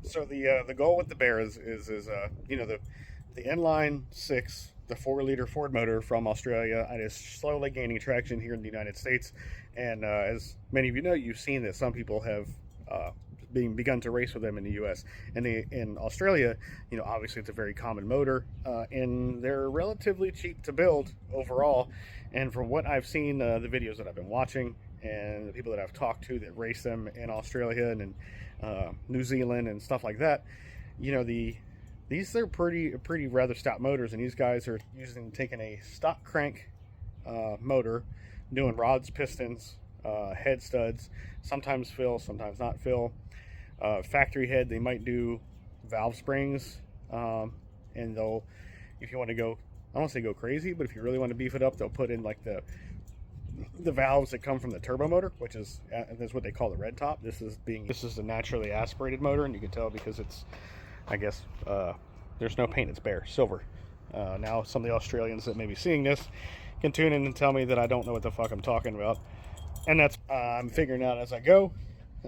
So the goal with the Barras is you know the inline six, the 4-liter Ford motor from Australia, and is slowly gaining traction here in the United States. And as many of you know, you've seen that some people have uh, begun to race with them in the U.S. And in Australia, you know, obviously it's a very common motor, and they're relatively cheap to build overall. And from what I've seen, the videos that I've been watching, and the people that I've talked to that race them in Australia and in New Zealand and stuff like that, you know, these are pretty rather stout motors, and these guys are taking a stock crank motor, doing rods, pistons, head studs, sometimes fill, sometimes not fill. Factory head, they might do valve springs, and they'll, if you want to go, I don't want to say go crazy, but if you really want to beef it up, they'll put in like the valves that come from the turbo motor, which is that's what they call the red top. This is a naturally aspirated motor, and you can tell because it's, I guess, there's no paint, it's bare silver. Now some of the Australians that may be seeing this can tune in and tell me that I don't know what the fuck I'm talking about, and that's I'm figuring out as I go,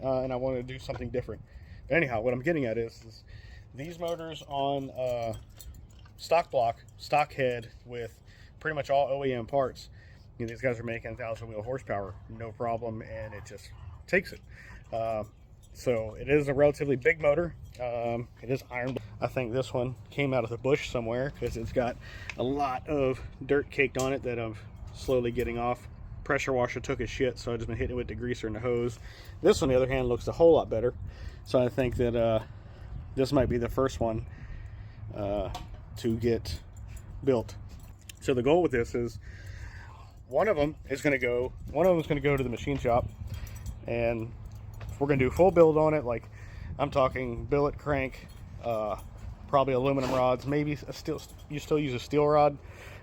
and I want to do something different. But anyhow, what I'm getting at is these motors on stock block, stock head with pretty much all OEM parts. You know, these guys are making 1,000 wheel horsepower, no problem, and it just takes it. So it is a relatively big motor. It is iron. I think this one came out of the bush somewhere because it's got a lot of dirt caked on it that I'm slowly getting off. Pressure washer took a shit, so I've just been hitting it with the greaser and the hose. This, on the other hand, looks a whole lot better. So I think that this might be the first one to get built. So the goal with this is one of them is going to go to the machine shop, and we're going to do full build on it. Like, I'm talking billet crank, probably aluminum rods, maybe you still use a steel rod,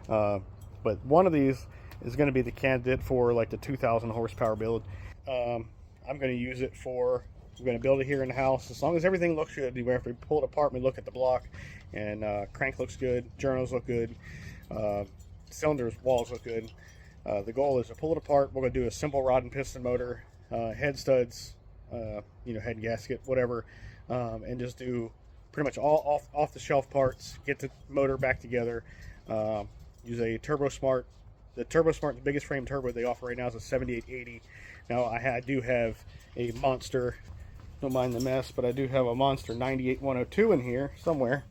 but one of these is going to be the candidate for like the 2,000 horsepower build. I'm going to use it for, we're going to build it here in the house. As long as everything looks good, after we pull it apart, we look at the block, and crank looks good, journals look good, cylinders, walls look good. The goal is to pull it apart. We're going to do a simple rod and piston motor, head studs, you know, head gasket, whatever, and just do pretty much all off the shelf parts. Get the motor back together. Use a Turbo Smart. The Turbo Smart, the biggest frame turbo they offer right now is a 7880. Now I do have a monster. Don't mind the mess, but I do have a monster 98102 in here somewhere.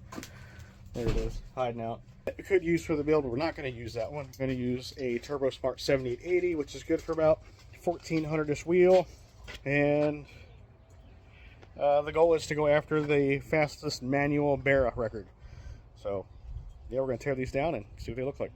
There it is, hiding out. I could use for the build, but we're not going to use that one. We're going to use a Turbo Smart 7880, which is good for about 1400-ish wheel. And the goal is to go after the fastest manual Bara record. So yeah, we're going to tear these down and see what they look like.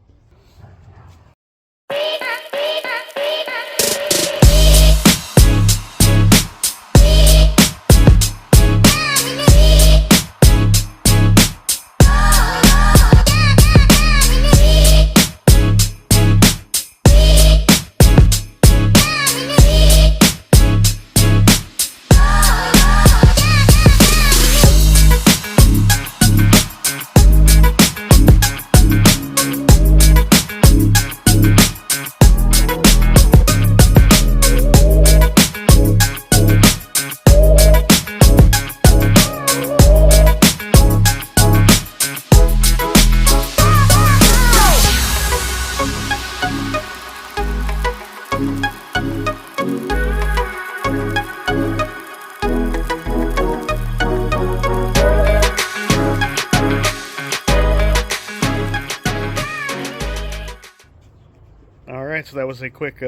Alright, so that was a quick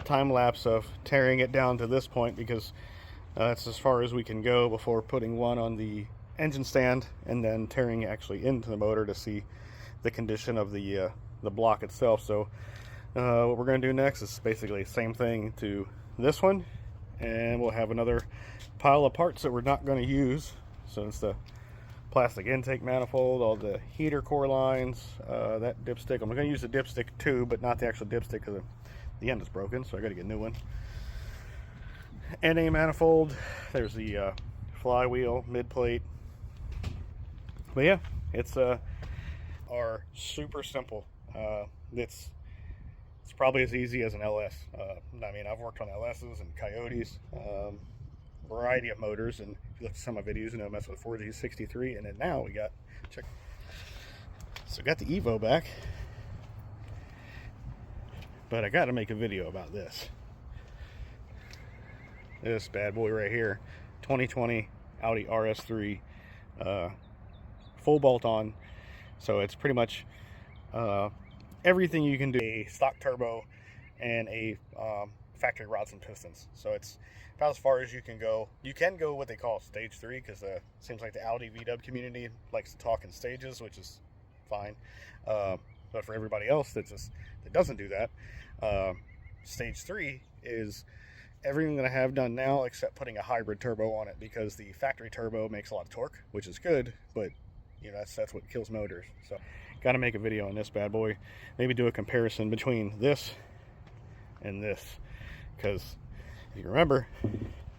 time lapse of tearing it down to this point, because that's as far as we can go before putting one on the engine stand and then tearing actually into the motor to see the condition of the block itself. So what we're going to do next is basically the same thing to this one, and we'll have another pile of parts that we're not going to use. So it's the plastic intake manifold, all the heater core lines, that dipstick. I'm going to use the dipstick too, but not the actual dipstick because the end is broken, so I got to get a new one. NA manifold, there's the flywheel, mid plate. But yeah, it's are super simple. It's probably as easy as an LS. I mean, I've worked on LSs and Coyotes. variety of motors, and if you look at some of my videos, you know, mess with 4G63, and then now we got, check, so got the Evo back, but I got to make a video about this bad boy right here, 2020 Audi RS3, full bolt on, so it's pretty much everything you can do, a stock turbo and a factory rods and pistons. So it's about as far as you can go. You can go what they call stage 3, because it seems like the Audi VW community likes to talk in stages, which is fine. But for everybody else that doesn't do that, stage 3 is everything that I have done now except putting a hybrid turbo on it, because the factory turbo makes a lot of torque, which is good, but you know, that's what kills motors. So got to make a video on this bad boy, maybe do a comparison between this and this, because if you remember,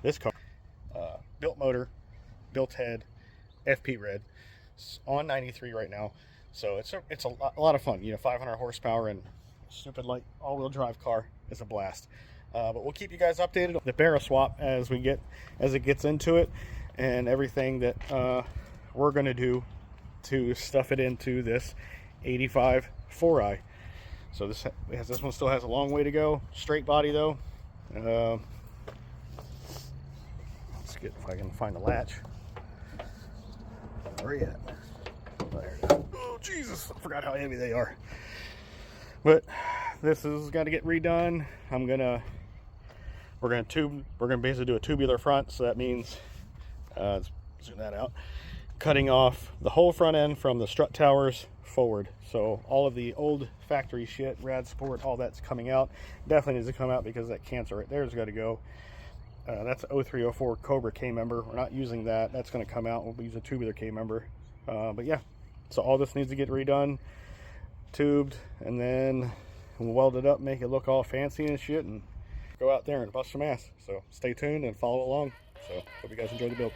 this car, built motor, built head, FP red, it's on 93 right now, so it's a lot of fun. You know, 500 horsepower and stupid light all-wheel drive car is a blast. But we'll keep you guys updated on the Barra Swap as it gets into it, and everything that we're going to do to stuff it into this 85 4i. So this one still has a long way to go. Straight body though. Let's get, if I can find the latch. Where are you at? There it is. Oh Jesus! I forgot how heavy they are. But this is got to get redone. We're gonna basically do a tubular front, so that means let's zoom that out. Cutting off the whole front end from the strut towers forward. So all of the old factory shit, rad support, all that's coming out. Definitely needs to come out, because that cancer right there has got to go. That's an 0304 Cobra K member. We're not using that. That's going to come out. We'll use a tubular K member. But yeah, so all this needs to get redone, tubed, and then we'll weld it up, make it look all fancy and shit, and go out there and bust some ass. So stay tuned and follow along. So hope you guys enjoy the build.